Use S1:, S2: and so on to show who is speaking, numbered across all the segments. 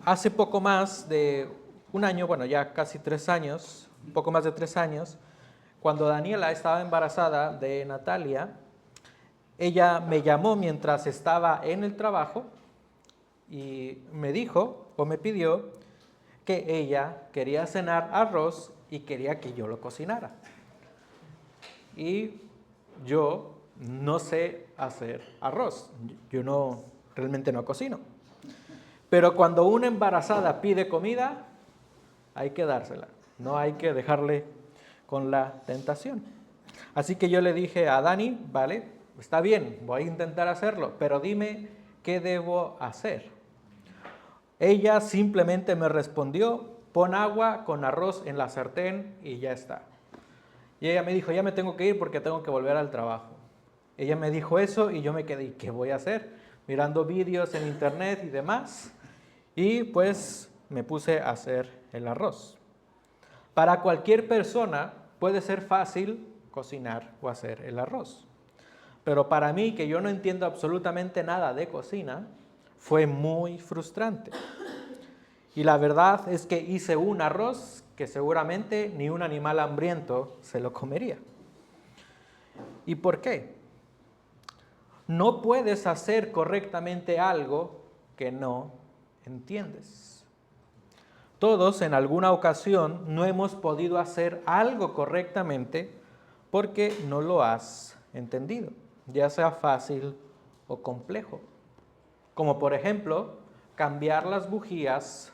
S1: hace poco más de un año, bueno, ya casi 3 años, un poco más de 3 años, cuando Daniela estaba embarazada de Natalia, ella me llamó mientras estaba en el trabajo y me dijo o me pidió que ella quería cenar arroz y quería que yo lo cocinara. Y yo no sé hacer arroz, yo realmente no cocino. Pero cuando una embarazada pide comida, hay que dársela, no hay que dejarle con la tentación. Así que yo le dije a Dani, vale, está bien, voy a intentar hacerlo, pero dime qué debo hacer. Ella simplemente me respondió, pon agua con arroz en la sartén y ya está. Y ella me dijo, ya me tengo que ir porque tengo que volver al trabajo. Ella me dijo eso y yo me quedé, ¿qué voy a hacer? Mirando vídeos en internet y demás. Y pues me puse a hacer el arroz. Para cualquier persona puede ser fácil cocinar o hacer el arroz. Pero para mí, que yo no entiendo absolutamente nada de cocina, fue muy frustrante. Y la verdad es que hice un arroz que seguramente ni un animal hambriento se lo comería. ¿Y por qué? No puedes hacer correctamente algo que no entiendes. Todos en alguna ocasión no hemos podido hacer algo correctamente porque no lo has entendido, ya sea fácil o complejo. Como por ejemplo, cambiar las bujías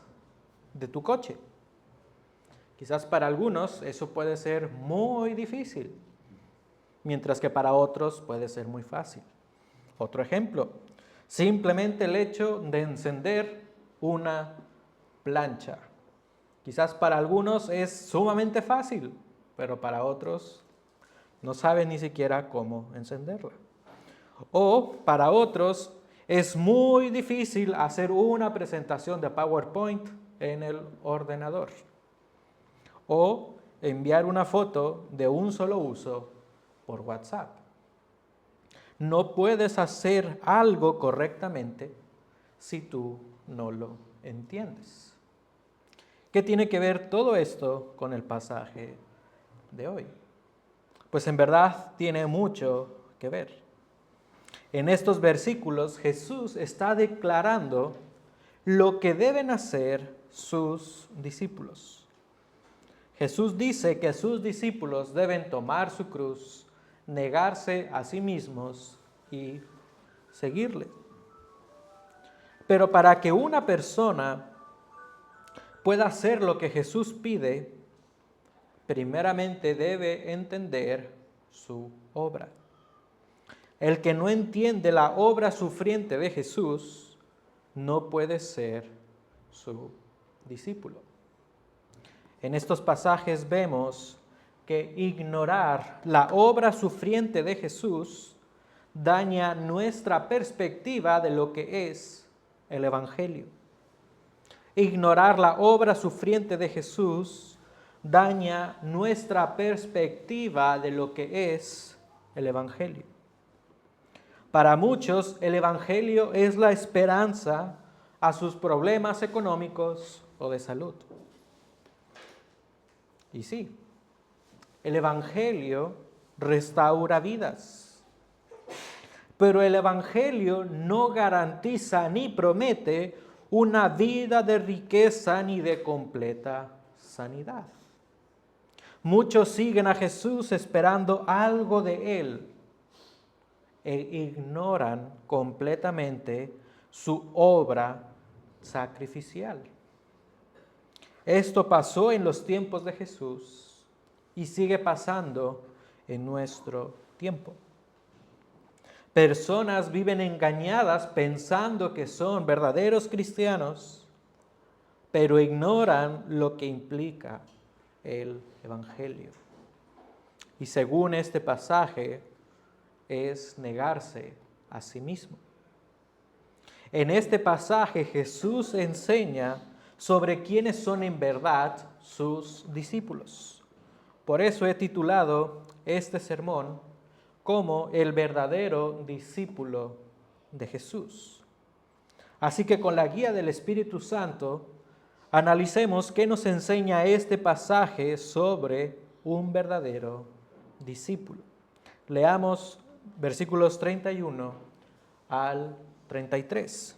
S1: de tu coche. Quizás para algunos eso puede ser muy difícil, mientras que para otros puede ser muy fácil. Otro ejemplo, simplemente el hecho de encender una plancha. Quizás para algunos es sumamente fácil, pero para otros no saben ni siquiera cómo encenderla. O para otros es muy difícil hacer una presentación de PowerPoint en el ordenador. O enviar una foto de un solo uso por WhatsApp. No puedes hacer algo correctamente si tú no lo entiendes. ¿Qué tiene que ver todo esto con el pasaje de hoy? Pues en verdad tiene mucho que ver. En estos versículos Jesús está declarando lo que deben hacer sus discípulos. Jesús dice que sus discípulos deben tomar su cruz, negarse a sí mismos y seguirle. Pero para que una persona pueda hacer lo que Jesús pide, primeramente debe entender su obra. El que no entiende la obra sufriente de Jesús no puede ser su discípulo. En estos pasajes vemos que ignorar la obra sufriente de Jesús daña nuestra perspectiva de lo que es el Evangelio. Ignorar la obra sufriente de Jesús daña nuestra perspectiva de lo que es el Evangelio. Para muchos, el Evangelio es la esperanza a sus problemas económicos o de salud. Y sí, el Evangelio restaura vidas. Pero el Evangelio no garantiza ni promete una vida de riqueza ni de completa sanidad. Muchos siguen a Jesús esperando algo de Él e ignoran completamente su obra sacrificial. Esto pasó en los tiempos de Jesús y sigue pasando en nuestro tiempo. Personas viven engañadas pensando que son verdaderos cristianos, pero ignoran lo que implica el Evangelio. Y según este pasaje, es negarse a sí mismo. En este pasaje Jesús enseña sobre quiénes son en verdad sus discípulos. Por eso he titulado este sermón como el verdadero discípulo de Jesús. Así que con la guía del Espíritu Santo, analicemos qué nos enseña este pasaje sobre un verdadero discípulo. Leamos versículos 31 al 33.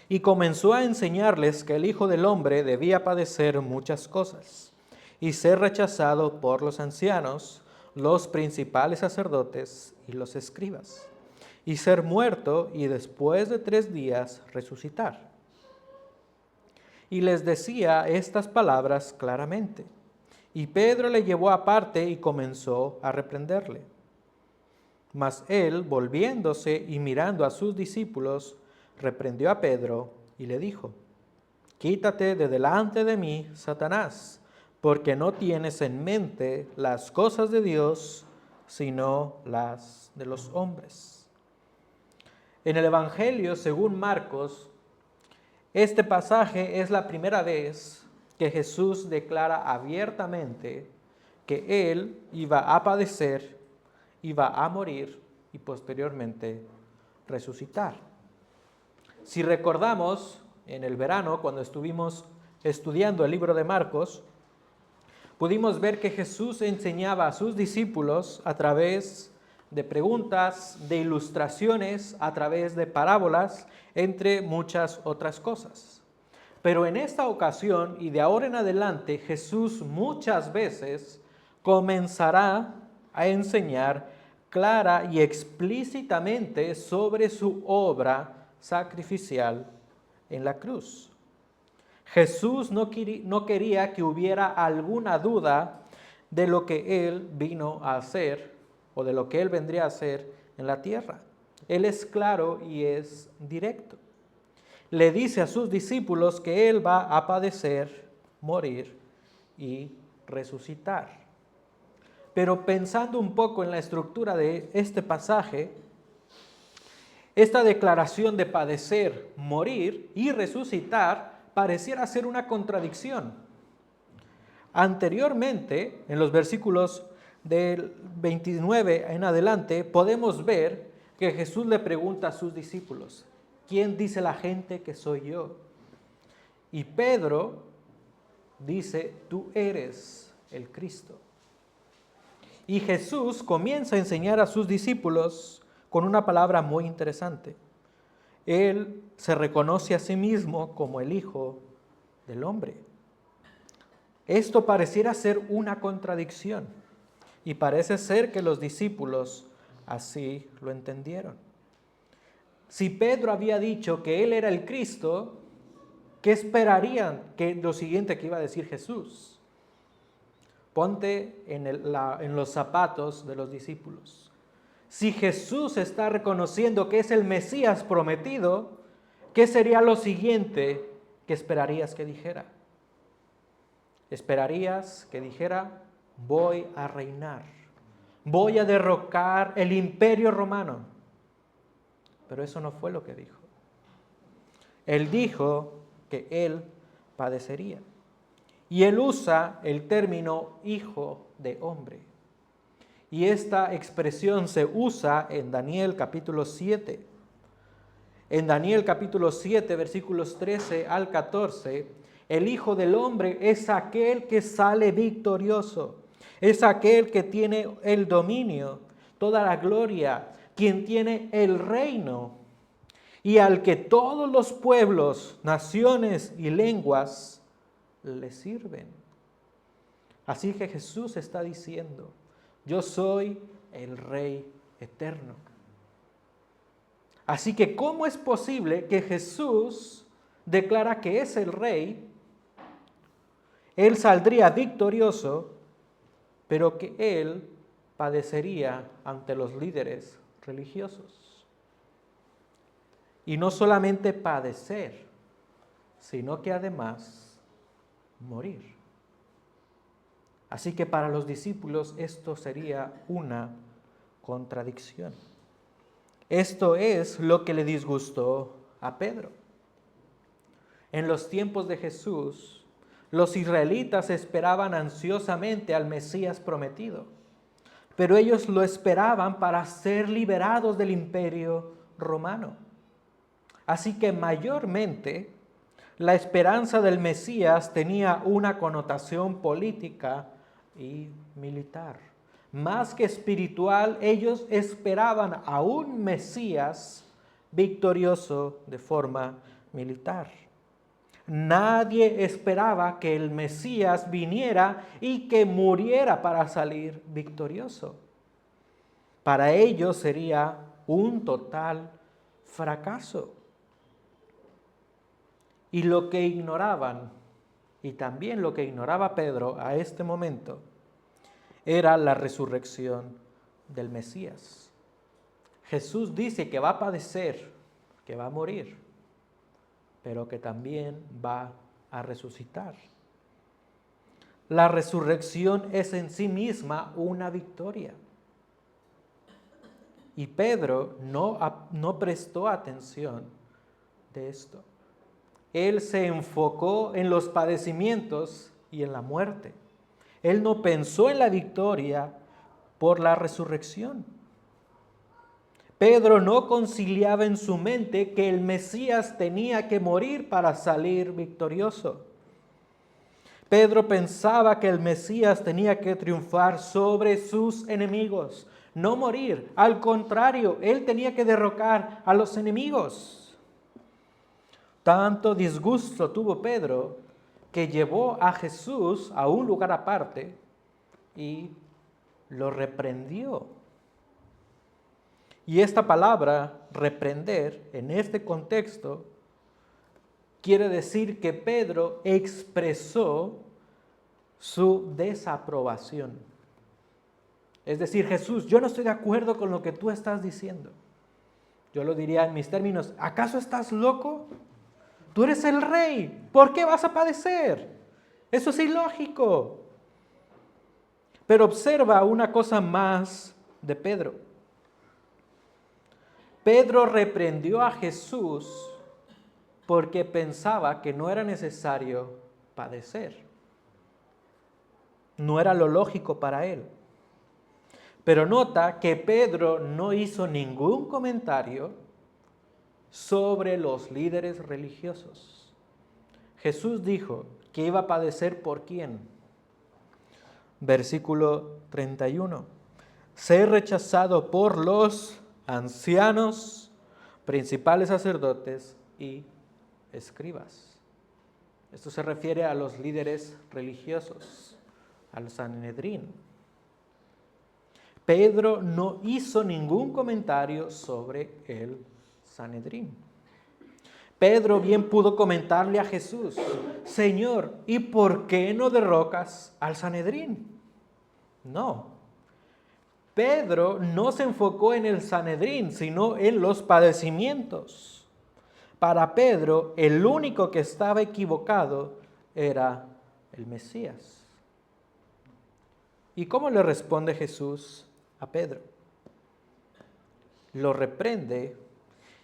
S1: Y comenzó a enseñarles que el Hijo del Hombre debía padecer muchas cosas y ser rechazado por los ancianos, los principales sacerdotes y los escribas, y ser muerto y después de 3 días resucitar. Y les decía estas palabras claramente. Y Pedro le llevó aparte y comenzó a reprenderle. Mas él, volviéndose y mirando a sus discípulos, reprendió a Pedro y le dijo: Quítate de delante de mí, Satanás, porque no tienes en mente las cosas de Dios, sino las de los hombres. En el Evangelio, según Marcos, este pasaje es la primera vez que Jesús declara abiertamente que Él iba a padecer, iba a morir y posteriormente resucitar. Si recordamos, en el verano, cuando estuvimos estudiando el libro de Marcos, pudimos ver que Jesús enseñaba a sus discípulos a través de preguntas, de ilustraciones, a través de parábolas, entre muchas otras cosas. Pero en esta ocasión y de ahora en adelante, Jesús muchas veces comenzará a enseñar clara y explícitamente sobre su obra sacrificial en la cruz. Jesús no quería que hubiera alguna duda de lo que Él vino a hacer o de lo que Él vendría a hacer en la tierra. Él es claro y es directo. Le dice a sus discípulos que Él va a padecer, morir y resucitar. Pero pensando un poco en la estructura de este pasaje, esta declaración de padecer, morir y resucitar pareciera ser una contradicción. Anteriormente, en los versículos del 29 en adelante, podemos ver que Jesús le pregunta a sus discípulos: ¿quién dice la gente que soy yo? Y Pedro dice: tú eres el Cristo. Y Jesús comienza a enseñar a sus discípulos con una palabra muy interesante. Él se reconoce a sí mismo como el Hijo del Hombre. Esto pareciera ser una contradicción y parece ser que los discípulos así lo entendieron. Si Pedro había dicho que él era el Cristo, ¿qué esperarían que lo siguiente que iba a decir Jesús? Ponte en los zapatos de los discípulos. Si Jesús está reconociendo que es el Mesías prometido, ¿qué sería lo siguiente que esperarías que dijera? Esperarías que dijera: voy a reinar, voy a derrocar el imperio romano. Pero eso no fue lo que dijo. Él dijo que él padecería. Y él usa el término hijo de hombre. Y esta expresión se usa en Daniel capítulo 7. En Daniel capítulo 7, versículos 13 al 14, el Hijo del Hombre es aquel que sale victorioso, es aquel que tiene el dominio, toda la gloria, quien tiene el reino, y al que todos los pueblos, naciones y lenguas le sirven. Así que Jesús está diciendo: yo soy el Rey eterno. Así que, ¿cómo es posible que Jesús declara que es el Rey? Él saldría victorioso, pero que Él padecería ante los líderes religiosos. Y no solamente padecer, sino que además morir. Así que para los discípulos esto sería una contradicción. Esto es lo que le disgustó a Pedro. En los tiempos de Jesús, los israelitas esperaban ansiosamente al Mesías prometido, pero ellos lo esperaban para ser liberados del imperio romano. Así que mayormente la esperanza del Mesías tenía una connotación política y militar. Más que espiritual, ellos esperaban a un Mesías victorioso de forma militar. Nadie esperaba que el Mesías viniera y que muriera para salir victorioso. Para ellos sería un total fracaso. Y lo que ignoraban, y también lo que ignoraba Pedro a este momento, era la resurrección del Mesías. Jesús dice que va a padecer, que va a morir, pero que también va a resucitar. La resurrección es en sí misma una victoria. Y Pedro no prestó atención de esto. Él se enfocó en los padecimientos y en la muerte. Él no pensó en la victoria por la resurrección. Pedro no conciliaba en su mente que el Mesías tenía que morir para salir victorioso. Pedro pensaba que el Mesías tenía que triunfar sobre sus enemigos, no morir. Al contrario, él tenía que derrocar a los enemigos. Tanto disgusto tuvo Pedro que llevó a Jesús a un lugar aparte y lo reprendió. Y esta palabra, reprender, en este contexto, quiere decir que Pedro expresó su desaprobación. Es decir, Jesús, yo no estoy de acuerdo con lo que tú estás diciendo. Yo lo diría en mis términos, ¿acaso estás loco? Tú eres el rey, ¿por qué vas a padecer? Eso es ilógico. Pero observa una cosa más de Pedro. Pedro reprendió a Jesús porque pensaba que no era necesario padecer. No era lo lógico para él. Pero nota que Pedro no hizo ningún comentario sobre los líderes religiosos. Jesús dijo que iba a padecer por quién. Versículo 31. Ser rechazado por los ancianos, principales sacerdotes y escribas. Esto se refiere a los líderes religiosos, al Sanedrín. Pedro no hizo ningún comentario sobre el Sanedrín. Pedro bien pudo comentarle a Jesús, Señor, ¿y por qué no derrocas al Sanedrín? No. Pedro no se enfocó en el Sanedrín, sino en los padecimientos. Para Pedro, el único que estaba equivocado era el Mesías. ¿Y cómo le responde Jesús a Pedro? Lo reprende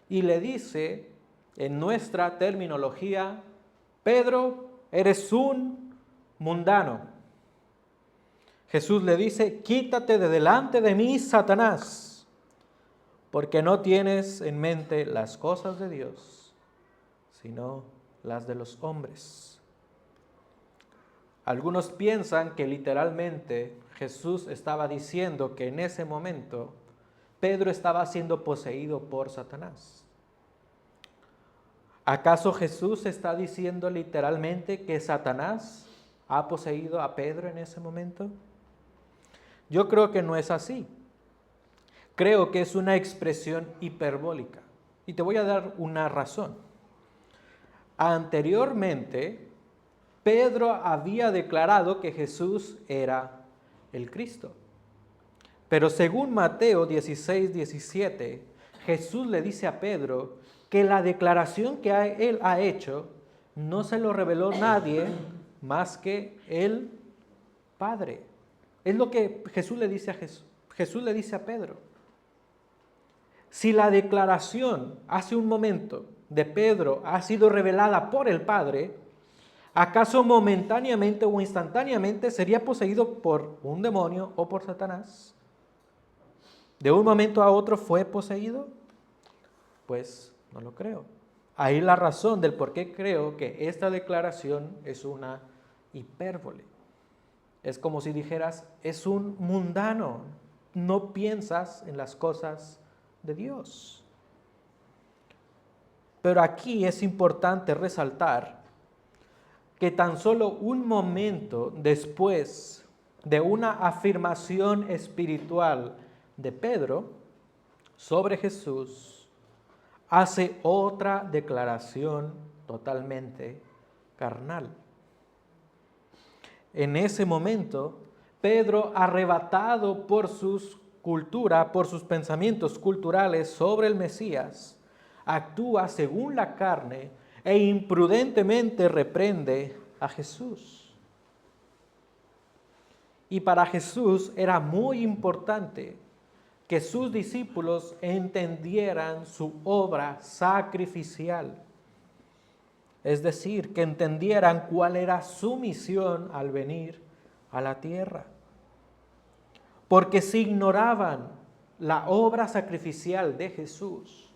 S1: y le dice, en nuestra terminología, Pedro, eres un mundano. Jesús le dice, quítate de delante de mí, Satanás, porque no tienes en mente las cosas de Dios, sino las de los hombres. Algunos piensan que literalmente Jesús estaba diciendo que en ese momento Pedro estaba siendo poseído por Satanás. ¿Acaso Jesús está diciendo literalmente que Satanás ha poseído a Pedro en ese momento? Yo creo que no es así. Creo que es una expresión hiperbólica. Y te voy a dar una razón. Anteriormente, Pedro había declarado que Jesús era el Cristo. Pero según Mateo 16, 17, Jesús le dice a Pedro que la declaración que él ha hecho no se lo reveló nadie más que el Padre. Es lo que Jesús le dice a Jesús le dice a Pedro. Si la declaración hace un momento de Pedro ha sido revelada por el Padre, ¿acaso momentáneamente o instantáneamente sería poseído por un demonio o por Satanás? ¿De un momento a otro fue poseído? Pues no lo creo. Ahí la razón del por qué creo que esta declaración es una hipérbole. Es como si dijeras, es un mundano, no piensas en las cosas de Dios. Pero aquí es importante resaltar que tan solo un momento después de una afirmación espiritual de Pedro sobre Jesús, hace otra declaración totalmente carnal. En ese momento, Pedro, arrebatado por sus cultura, por sus pensamientos culturales sobre el Mesías, actúa según la carne e imprudentemente reprende a Jesús. Y para Jesús era muy importante que sus discípulos entendieran su obra sacrificial. Es decir, que entendieran cuál era su misión al venir a la tierra. Porque si ignoraban la obra sacrificial de Jesús,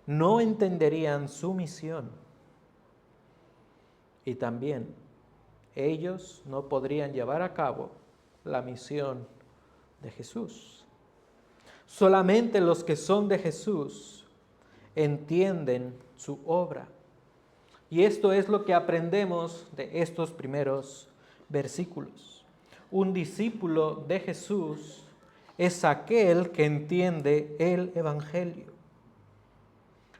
S1: no entenderían su misión. Y también ellos no podrían llevar a cabo la misión de Jesús. Solamente los que son de Jesús entienden su obra. Y esto es lo que aprendemos de estos primeros versículos. Un discípulo de Jesús es aquel que entiende el Evangelio.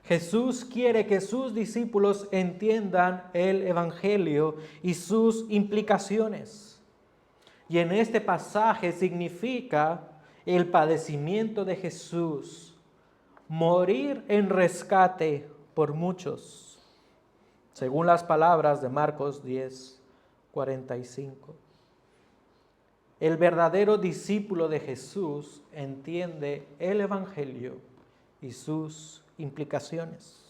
S1: Jesús quiere que sus discípulos entiendan el Evangelio y sus implicaciones. Y en este pasaje significa el padecimiento de Jesús, morir en rescate por muchos, según las palabras de Marcos 10:45. El verdadero discípulo de Jesús entiende el Evangelio y sus implicaciones.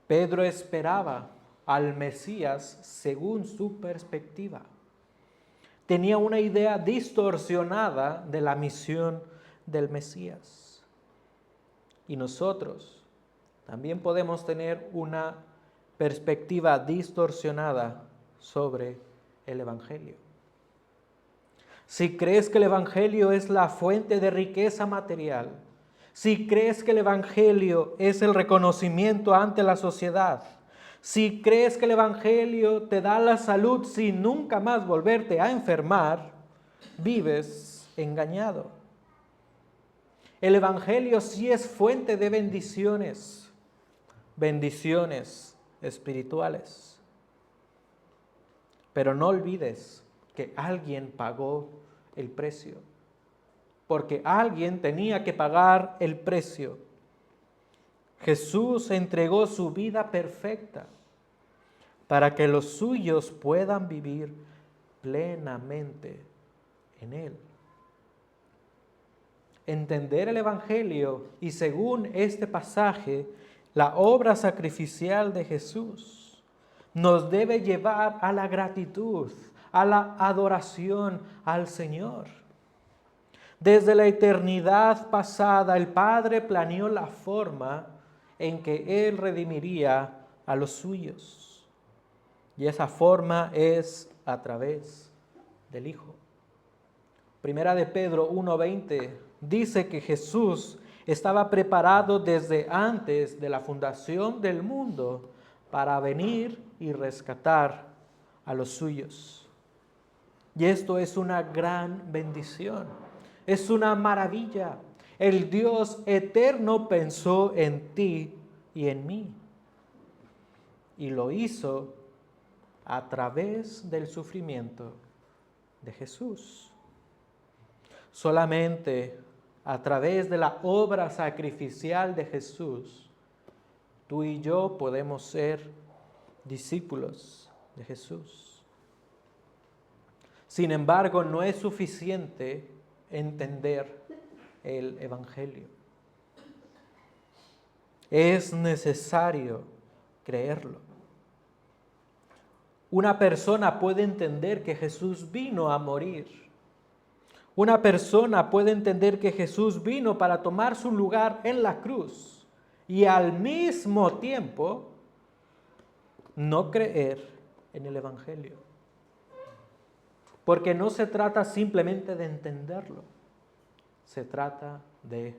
S1: Pedro esperaba al Mesías según su perspectiva. Tenía una idea distorsionada de la misión del Mesías. Y nosotros también podemos tener una perspectiva distorsionada sobre el Evangelio. Si crees que el Evangelio es la fuente de riqueza material, si crees que el Evangelio es el reconocimiento ante la sociedad, si crees que el Evangelio te da la salud sin nunca más volverte a enfermar, vives engañado. El Evangelio sí es fuente de bendiciones, bendiciones espirituales. Pero no olvides que alguien pagó el precio, porque alguien tenía que pagar el precio. Jesús entregó su vida perfecta para que los suyos puedan vivir plenamente en Él. Entender el Evangelio y según este pasaje, la obra sacrificial de Jesús nos debe llevar a la gratitud, a la adoración al Señor. Desde la eternidad pasada, el Padre planeó la forma en que Él redimiría a los suyos. Y esa forma es a través del Hijo. Primera de Pedro 1:20 dice que Jesús estaba preparado desde antes de la fundación del mundo para venir y rescatar a los suyos. Y esto es una gran bendición, es una maravilla. El Dios eterno pensó en ti y en mí. Y lo hizo a través del sufrimiento de Jesús. Solamente a través de la obra sacrificial de Jesús, tú y yo podemos ser discípulos de Jesús. Sin embargo, no es suficiente entender el Evangelio. Es necesario creerlo. Una persona puede entender que Jesús vino a morir. Una persona puede entender que Jesús vino para tomar su lugar en la cruz y al mismo tiempo no creer en el Evangelio. Porque no se trata simplemente de entenderlo, se trata de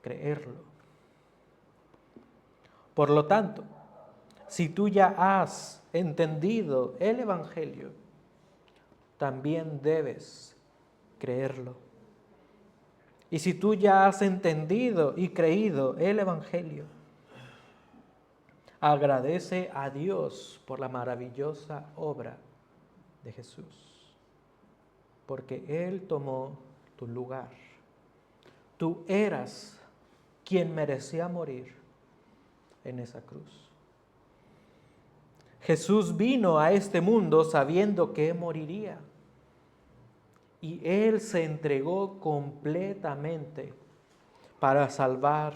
S1: creerlo. Por lo tanto, si tú ya has entendido el Evangelio, también debes creerlo. Y si tú ya has entendido y creído el Evangelio, agradece a Dios por la maravillosa obra de Jesús, porque Él tomó tu lugar. Tú eras quien merecía morir en esa cruz. Jesús vino a este mundo sabiendo que moriría. Y Él se entregó completamente para salvar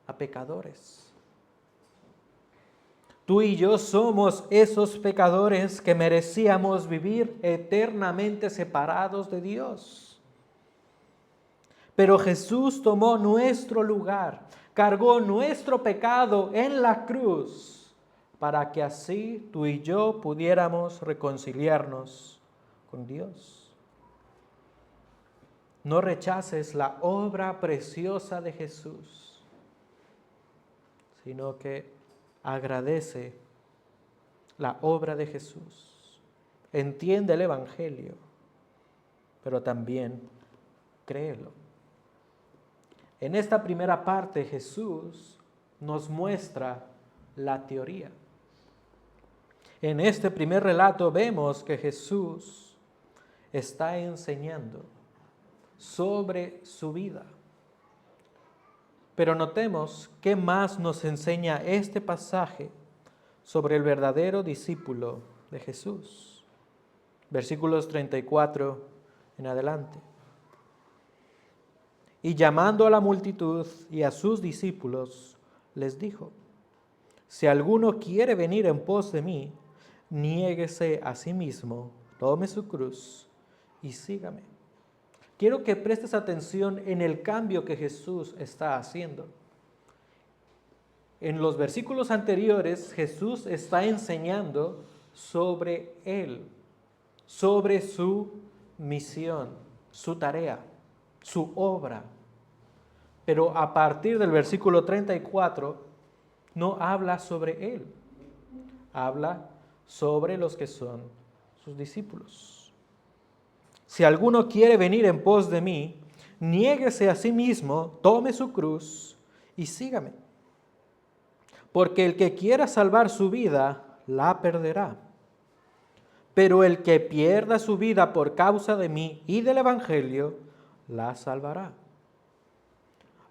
S1: a pecadores. Tú y yo somos esos pecadores que merecíamos vivir eternamente separados de Dios. Pero Jesús tomó nuestro lugar, cargó nuestro pecado en la cruz, para que así tú y yo pudiéramos reconciliarnos con Dios. No rechaces la obra preciosa de Jesús, sino que agradece la obra de Jesús. Entiende el Evangelio, pero también créelo. En esta primera parte Jesús nos muestra la teoría. En este primer relato vemos que Jesús está enseñando sobre su vida. Pero notemos qué más nos enseña este pasaje sobre el verdadero discípulo de Jesús. Versículos 34 en adelante. Y llamando a la multitud y a sus discípulos, les dijo: si alguno quiere venir en pos de mí, niéguese a sí mismo, tome su cruz y sígame. Quiero que prestes atención en el cambio que Jesús está haciendo. En los versículos anteriores, Jesús está enseñando sobre Él, sobre su misión, su tarea, su obra. Pero a partir del versículo 34, no habla sobre Él, habla sobre los que son sus discípulos. Si alguno quiere venir en pos de mí, niéguese a sí mismo, tome su cruz y sígame. Porque el que quiera salvar su vida, la perderá. Pero el que pierda su vida por causa de mí y del Evangelio, la salvará.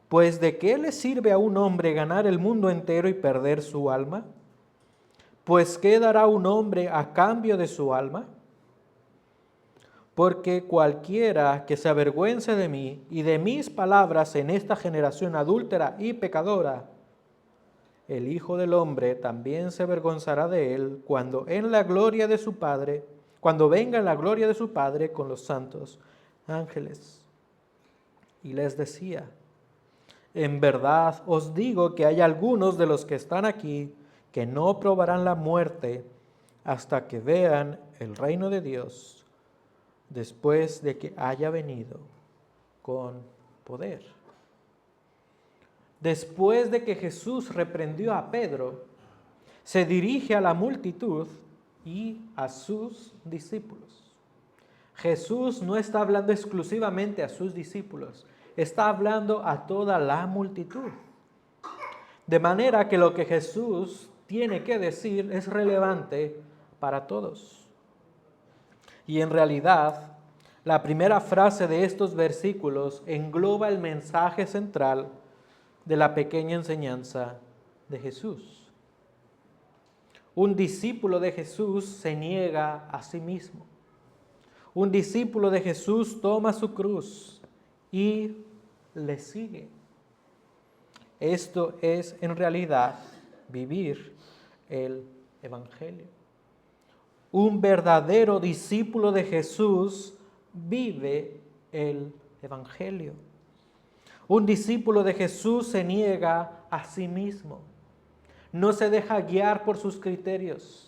S1: Pues ¿de qué le sirve a un hombre ganar el mundo entero y perder su alma? Pues ¿qué dará un hombre a cambio de su alma? Porque cualquiera que se avergüence de mí y de mis palabras en esta generación adúltera y pecadora, el Hijo del Hombre también se avergonzará de él cuando venga en la gloria de su Padre con los santos ángeles. Y les decía: en verdad os digo que hay algunos de los que están aquí que no probarán la muerte hasta que vean el reino de Dios, después de que haya venido con poder. Después de que Jesús reprendió a Pedro, se dirige a la multitud y a sus discípulos. Jesús no está hablando exclusivamente a sus discípulos, está hablando a toda la multitud. De manera que lo que Jesús tiene que decir es relevante para todos. Y en realidad, la primera frase de estos versículos engloba el mensaje central de la pequeña enseñanza de Jesús. Un discípulo de Jesús se niega a sí mismo. Un discípulo de Jesús toma su cruz y le sigue. Esto es en realidad vivir el Evangelio. Un verdadero discípulo de Jesús vive el Evangelio. Un discípulo de Jesús se niega a sí mismo. No se deja guiar por sus criterios.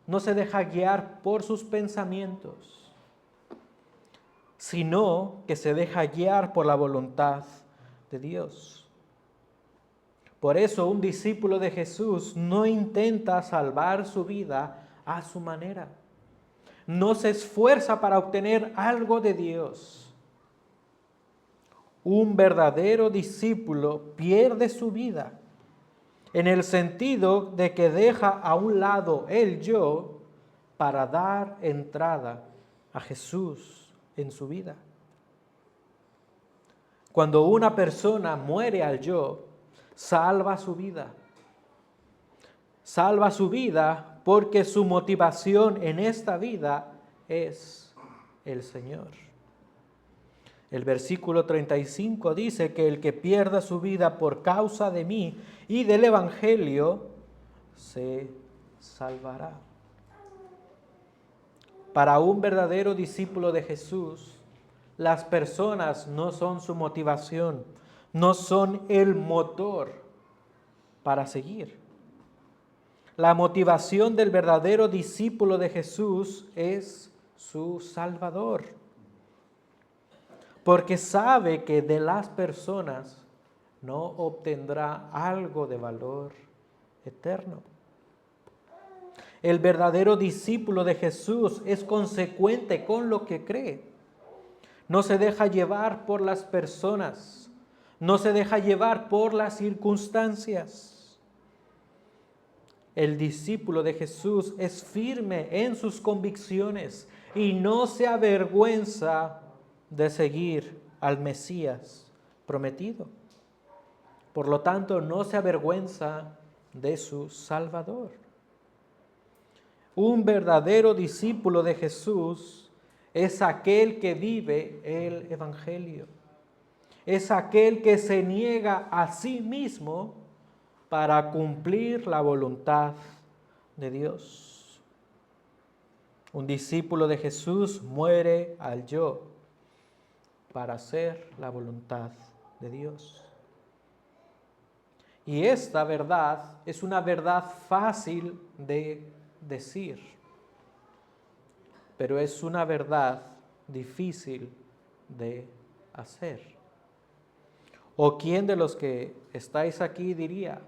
S1: No se deja guiar por sus pensamientos, sino que se deja guiar por la voluntad de Dios. Por eso un discípulo de Jesús no intenta salvar su vida a su manera. No se esfuerza para obtener algo de Dios. Un verdadero discípulo pierde su vida en el sentido de que deja a un lado el yo para dar entrada a Jesús en su vida. Cuando una persona muere al yo, salva su vida. Salva su vida porque su motivación en esta vida es el Señor. El versículo 35 dice que el que pierda su vida por causa de mí y del Evangelio, se salvará. Para un verdadero discípulo de Jesús, las personas no son su motivación, no son el motor para seguir. La motivación del verdadero discípulo de Jesús es su Salvador, porque sabe que de las personas no obtendrá algo de valor eterno. El verdadero discípulo de Jesús es consecuente con lo que cree. No se deja llevar por las personas, no se deja llevar por las circunstancias. El discípulo de Jesús es firme en sus convicciones y no se avergüenza de seguir al Mesías prometido. Por lo tanto, no se avergüenza de su Salvador. Un verdadero discípulo de Jesús es aquel que vive el Evangelio. Es aquel que se niega a sí mismo para cumplir la voluntad de Dios. Un discípulo de Jesús muere al yo para hacer la voluntad de Dios. Y esta verdad es una verdad fácil de decir, pero es una verdad difícil de hacer. ¿O quién de los que estáis aquí diría,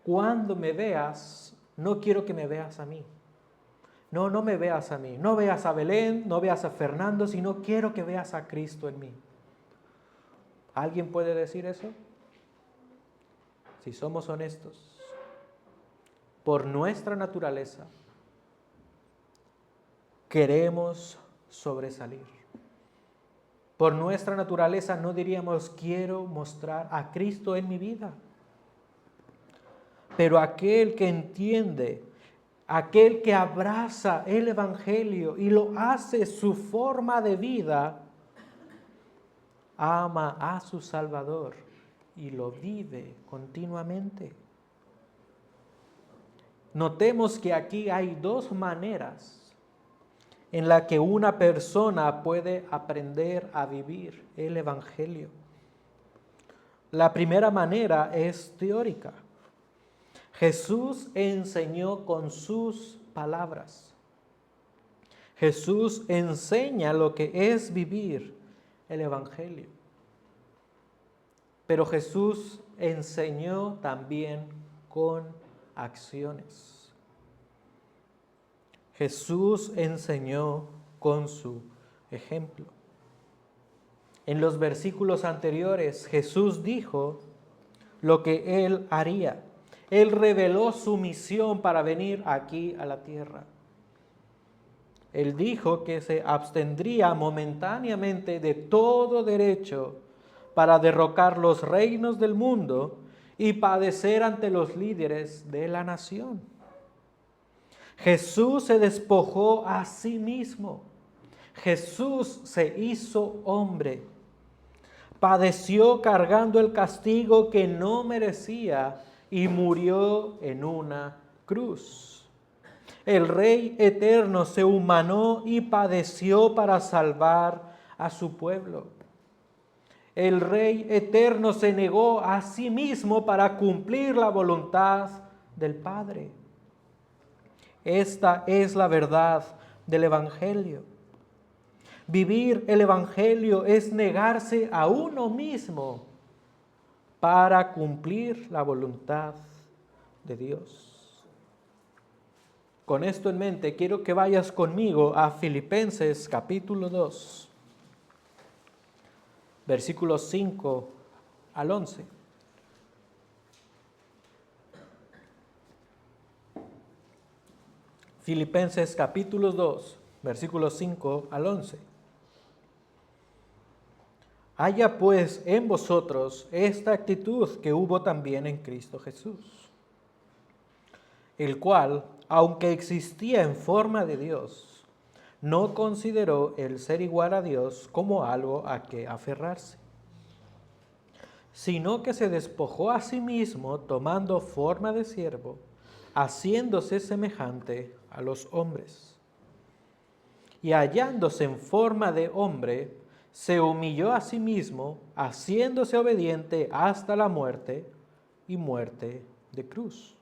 S1: cuando me veas, no quiero que me veas a mí? No, no me veas a mí, no veas a Belén, no veas a Fernando, sino quiero que veas a Cristo en mí. ¿Alguien puede decir eso? Si somos honestos, por nuestra naturaleza, queremos sobresalir. Por nuestra naturaleza no diríamos, quiero mostrar a Cristo en mi vida. Pero aquel que entiende, aquel que abraza el Evangelio y lo hace su forma de vida, ama a su Salvador y lo vive continuamente. Notemos que aquí hay dos maneras en la que una persona puede aprender a vivir el Evangelio. La primera manera es teórica. Jesús enseñó con sus palabras. Jesús enseña lo que es vivir el Evangelio. Pero Jesús enseñó también con acciones. Jesús enseñó con su ejemplo. En los versículos anteriores, Jesús dijo lo que Él haría. Él reveló su misión para venir aquí a la tierra. Él dijo que se abstendría momentáneamente de todo derecho para derrocar los reinos del mundo y padecer ante los líderes de la nación. Jesús se despojó a sí mismo. Jesús se hizo hombre. Padeció cargando el castigo que no merecía y murió en una cruz. El Rey eterno se humanó y padeció para salvar a su pueblo. El Rey eterno se negó a sí mismo para cumplir la voluntad del Padre. Esta es la verdad del Evangelio. Vivir el Evangelio es negarse a uno mismo para cumplir la voluntad de Dios. Con esto en mente, quiero que vayas conmigo a Filipenses capítulo 2, versículos 5 al 11. Filipenses capítulo 2, versículos 5 al 11. Haya pues en vosotros esta actitud que hubo también en Cristo Jesús, el cual, aunque existía en forma de Dios, no consideró el ser igual a Dios como algo a que aferrarse, sino que se despojó a sí mismo tomando forma de siervo, haciéndose semejante a los hombres. Y hallándose en forma de hombre, se humilló a sí mismo, haciéndose obediente hasta la muerte y muerte de cruz.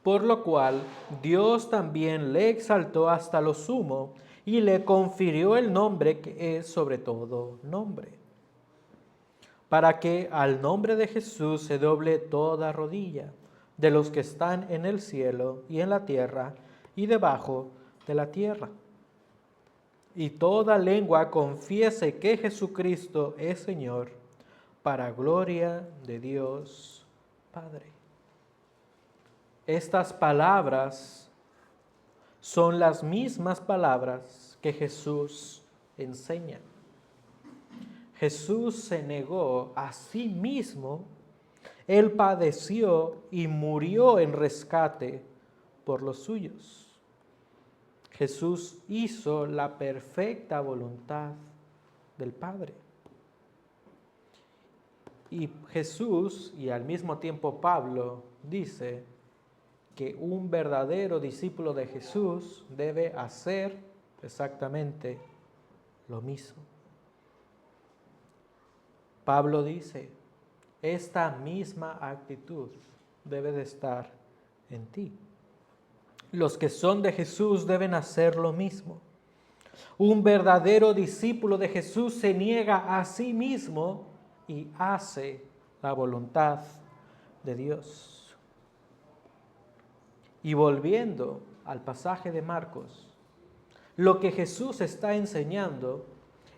S1: Por lo cual Dios también le exaltó hasta lo sumo y le confirió el nombre que es sobre todo nombre, para que al nombre de Jesús se doble toda rodilla, de los que están en el cielo y en la tierra y debajo de la tierra, y toda lengua confiese que Jesucristo es Señor, para gloria de Dios Padre. Estas palabras son las mismas palabras que Jesús enseña. Jesús se negó a sí mismo, Él padeció y murió en rescate por los suyos. Jesús hizo la perfecta voluntad del Padre. Y Jesús, y al mismo tiempo Pablo, dice que un verdadero discípulo de Jesús debe hacer exactamente lo mismo. Pablo dice, esta misma actitud debe de estar en ti. Los que son de Jesús deben hacer lo mismo. Un verdadero discípulo de Jesús se niega a sí mismo y hace la voluntad de Dios. Y volviendo al pasaje de Marcos, lo que Jesús está enseñando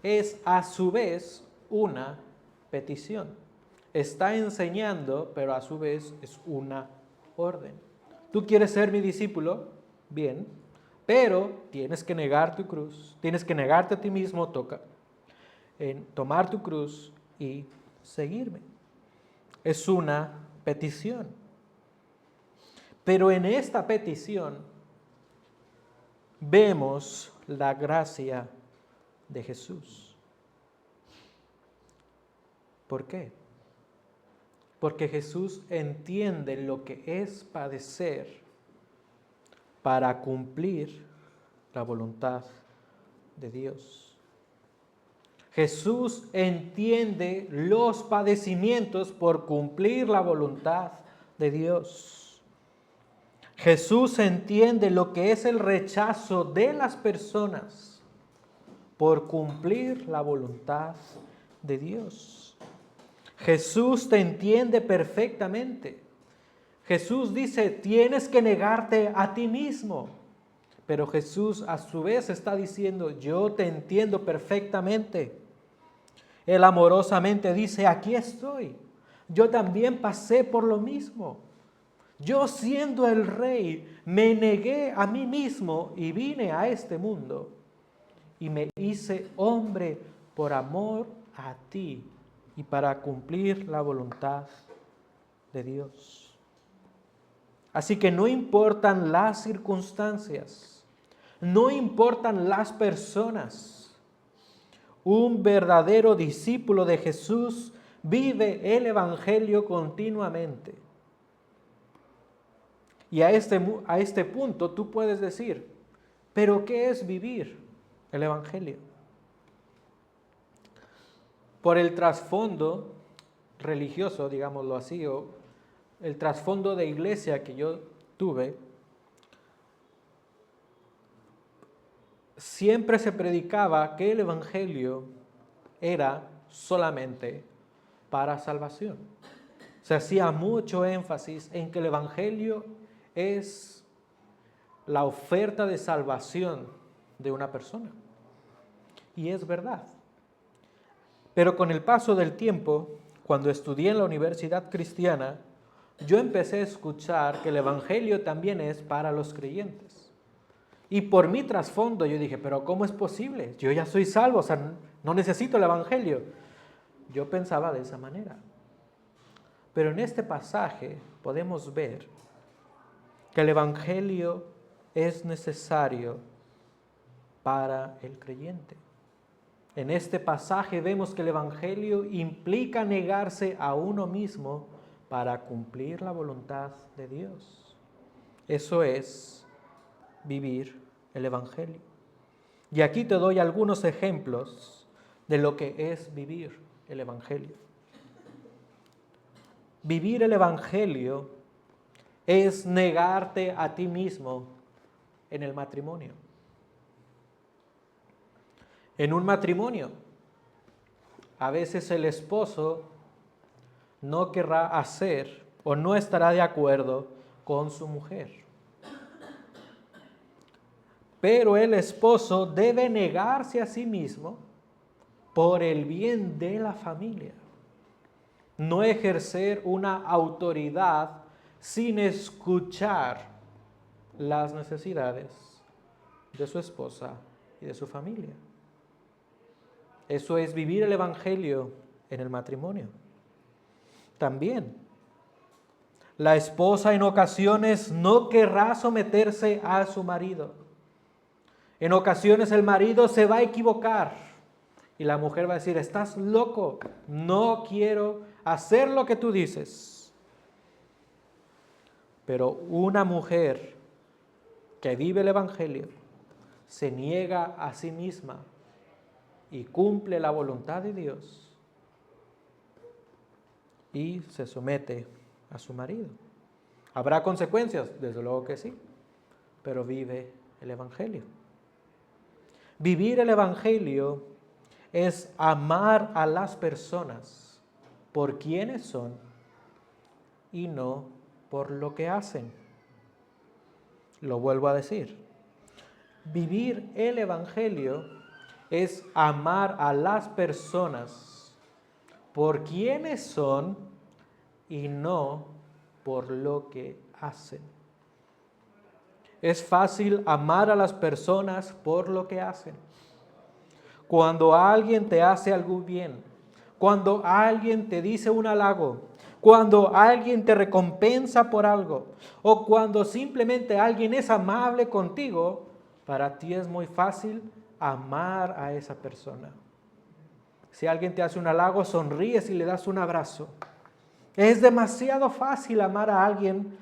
S1: es a su vez una petición. Está enseñando, pero a su vez es una orden. ¿Tú quieres ser mi discípulo? Bien, pero tienes que negar tu cruz, tienes que negarte a ti mismo, tomar tu cruz y seguirme. Es una petición. Pero en esta petición vemos la gracia de Jesús. ¿Por qué? Porque Jesús entiende lo que es padecer para cumplir la voluntad de Dios. Jesús entiende los padecimientos por cumplir la voluntad de Dios. Jesús entiende lo que es el rechazo de las personas por cumplir la voluntad de Dios. Jesús te entiende perfectamente. Jesús dice, tienes que negarte a ti mismo. Pero Jesús a su vez está diciendo, yo te entiendo perfectamente. Él amorosamente dice, aquí estoy. Yo también pasé por lo mismo. Yo siendo el Rey, me negué a mí mismo y vine a este mundo. Y me hice hombre por amor a ti y para cumplir la voluntad de Dios. Así que no importan las circunstancias, no importan las personas. Un verdadero discípulo de Jesús vive el Evangelio continuamente. Y a este punto tú puedes decir, ¿pero qué es vivir el Evangelio? por el trasfondo religioso, digámoslo así, o el trasfondo de iglesia que yo tuve, siempre se predicaba que el Evangelio era solamente para salvación. Se hacía mucho énfasis en que el Evangelio es la oferta de salvación de una persona. Y es verdad. Pero con el paso del tiempo, cuando estudié en la Universidad Cristiana, yo empecé a escuchar que el Evangelio también es para los creyentes. Y por mi trasfondo yo dije, pero ¿cómo es posible? Yo ya soy salvo, o sea, no necesito el Evangelio. Yo pensaba de esa manera. Pero en este pasaje podemos ver que el Evangelio es necesario para el creyente. En este pasaje vemos que el Evangelio implica negarse a uno mismo para cumplir la voluntad de Dios. Eso es vivir el Evangelio. Y aquí te doy algunos ejemplos de lo que es vivir el Evangelio. Vivir el Evangelio es negarte a ti mismo en el matrimonio. En un matrimonio, a veces el esposo no querrá hacer o no estará de acuerdo con su mujer. Pero el esposo debe negarse a sí mismo por el bien de la familia. No ejercer una autoridad sin escuchar las necesidades de su esposa y de su familia. Eso es vivir el Evangelio en el matrimonio. También, la esposa en ocasiones no querrá someterse a su marido. En ocasiones el marido se va a equivocar y la mujer va a decir, estás loco, no quiero hacer lo que tú dices. Pero una mujer que vive el Evangelio se niega a sí misma y cumple la voluntad de Dios y se somete a su marido. ¿Habrá consecuencias? Desde luego que sí, pero vive el Evangelio. Vivir el Evangelio es amar a las personas por quienes son y no por lo que hacen. Lo vuelvo a decir. Vivir el Evangelio es amar a las personas por quienes son y no por lo que hacen. Es fácil amar a las personas por lo que hacen. Cuando alguien te hace algo bien, cuando alguien te dice un halago, cuando alguien te recompensa por algo, o cuando simplemente alguien es amable contigo, para ti es muy fácil amar a esa persona. Si alguien te hace un halago, sonríes y le das un abrazo. Es demasiado fácil amar a alguien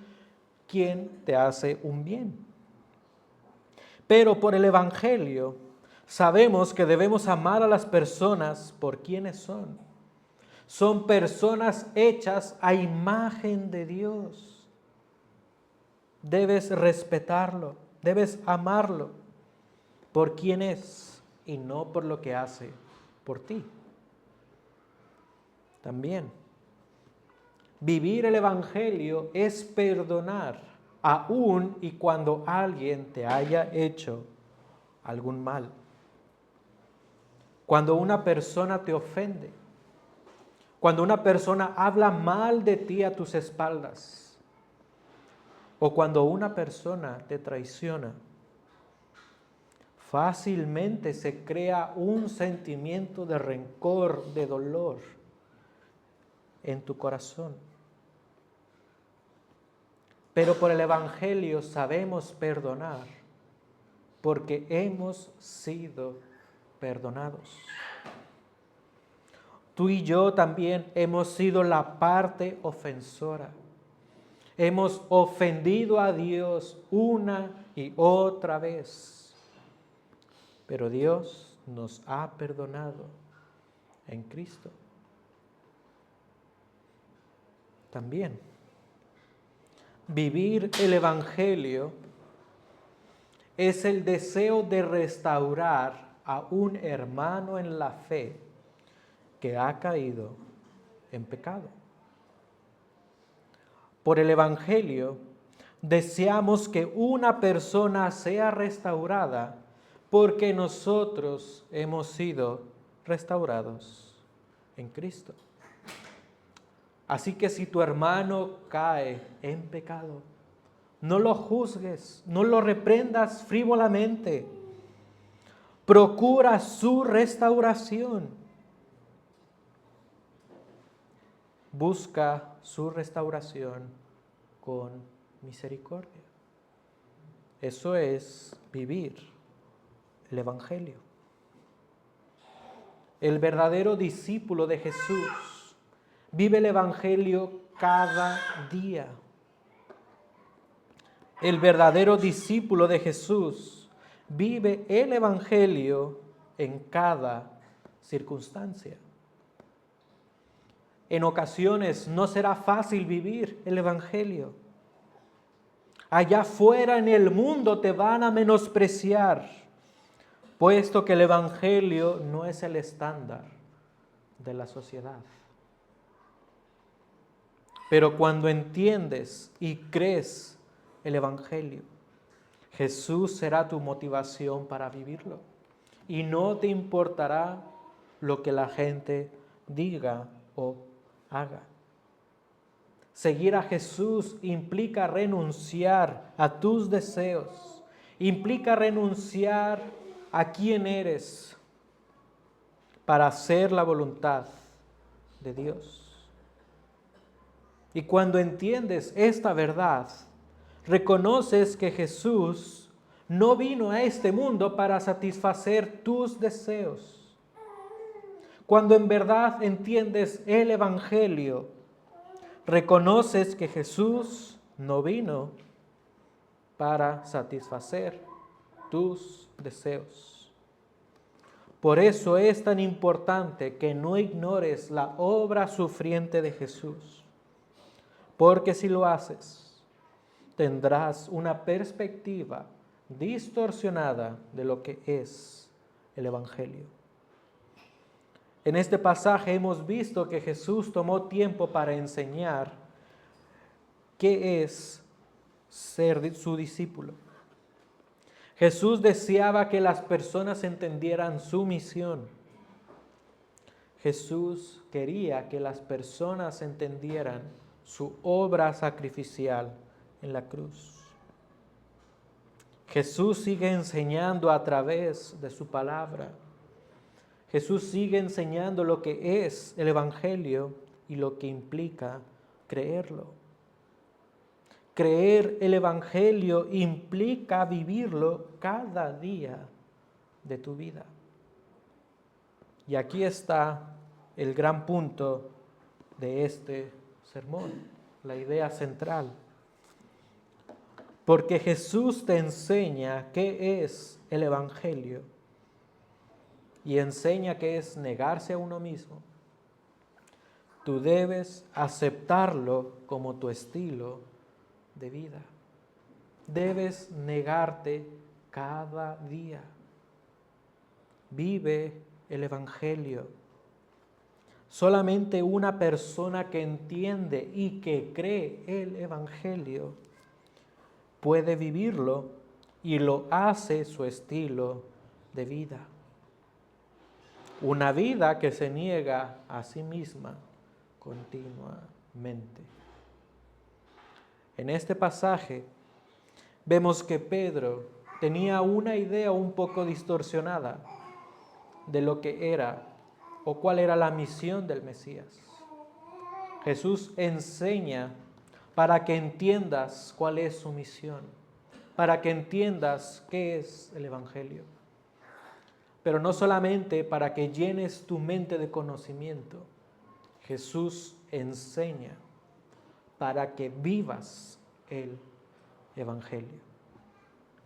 S1: quien te hace un bien. Pero por el Evangelio sabemos que debemos amar a las personas por quienes son. Son personas hechas a imagen de Dios. Debes respetarlo, debes amarlo por quien es y no por lo que hace por ti. También, vivir el Evangelio es perdonar aún y cuando alguien te haya hecho algún mal. Cuando una persona te ofende, cuando una persona habla mal de ti a tus espaldas, o cuando una persona te traiciona, fácilmente se crea un sentimiento de rencor, de dolor en tu corazón. Pero por el Evangelio sabemos perdonar porque hemos sido perdonados. Tú y yo también hemos sido la parte ofensora. Hemos ofendido a Dios una y otra vez. Pero Dios nos ha perdonado en Cristo. También, vivir el Evangelio es el deseo de restaurar a un hermano en la fe que ha caído en pecado. Por el Evangelio deseamos que una persona sea restaurada porque nosotros hemos sido restaurados en Cristo. Así que si tu hermano cae en pecado, no lo juzgues, no lo reprendas frívolamente. Procura su restauración. Busca su restauración con misericordia. Eso es vivir el Evangelio. El verdadero discípulo de Jesús vive el Evangelio cada día. El verdadero discípulo de Jesús vive el Evangelio en cada circunstancia. En ocasiones no será fácil vivir el Evangelio. Allá afuera en el mundo te van a menospreciar, puesto que el Evangelio no es el estándar de la sociedad. Pero cuando entiendes y crees el Evangelio, Jesús será tu motivación para vivirlo. Y no te importará lo que la gente diga o haga. Seguir a Jesús implica renunciar a tus deseos, implica renunciar a quién eres para hacer la voluntad de Dios. Y cuando entiendes esta verdad, reconoces que Jesús no vino a este mundo para satisfacer tus deseos. Cuando en verdad entiendes el Evangelio, reconoces que Jesús no vino para satisfacer tus deseos. Por eso es tan importante que no ignores la obra sufriente de Jesús, porque si lo haces, tendrás una perspectiva distorsionada de lo que es el Evangelio. En este pasaje hemos visto que Jesús tomó tiempo para enseñar qué es ser su discípulo. Jesús deseaba que las personas entendieran su misión. Jesús quería que las personas entendieran su obra sacrificial en la cruz. Jesús sigue enseñando a través de su palabra. Jesús sigue enseñando lo que es el Evangelio y lo que implica creerlo. Creer el Evangelio implica vivirlo cada día de tu vida. Y aquí está el gran punto de este sermón, la idea central. Porque Jesús te enseña qué es el Evangelio y enseña qué es negarse a uno mismo. Tú debes aceptarlo como tu estilo de vida. Debes negarte cada día. Vive el Evangelio. Solamente una persona que entiende y que cree el Evangelio puede vivirlo y lo hace su estilo de vida. Una vida que se niega a sí misma continuamente. En este pasaje vemos que Pedro tenía una idea un poco distorsionada de lo que era o cuál era la misión del Mesías. Jesús enseña para que entiendas cuál es su misión, para que entiendas qué es el Evangelio. Pero no solamente para que llenes tu mente de conocimiento, Jesús enseña para que vivas el Evangelio.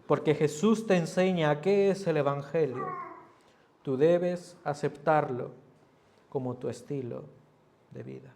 S1: Porque Jesús te enseña qué es el Evangelio. Tú debes aceptarlo como tu estilo de vida.